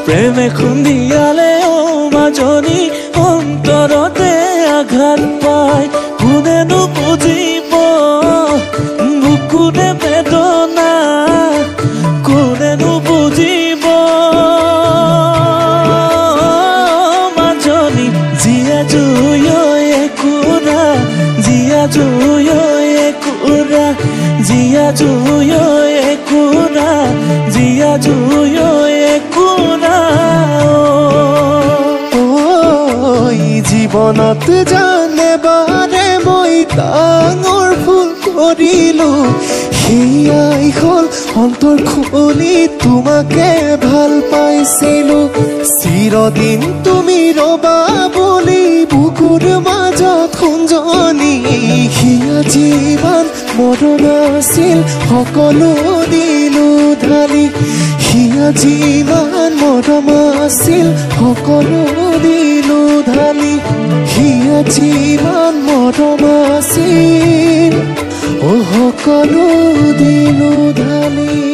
প্ৰেমে খুন্দিয়ালে মাজনী অন্তৰতে আঘাত পায় কোনেনো বুজিব বুকুৰে বেদনা কোনেনো বুজিব মাজনী জীয়া জুই একুৰা জীয়া জুই একুৰা জীয়া জুই একুৰা জীয়া জুই একুৰা জীৱনত জানে বাৰে মই ডাঙৰ ভুল কৰিলো সেয়াই হ'ল অন্তৰ খুলি তোমাকে ভাল পাইছিলো চিৰদিন তুমি ৰবা বুলি বুকুৰ মাজত খুঞ্জনি সেয়া যিমান মৰম আছিল সকলো দিলো ঢালি সেয়া যিমান মৰম আছিল সকলো দিলো ঢালি সেয়া যিমান মৰম আছিল সকলো দিলো ঢালি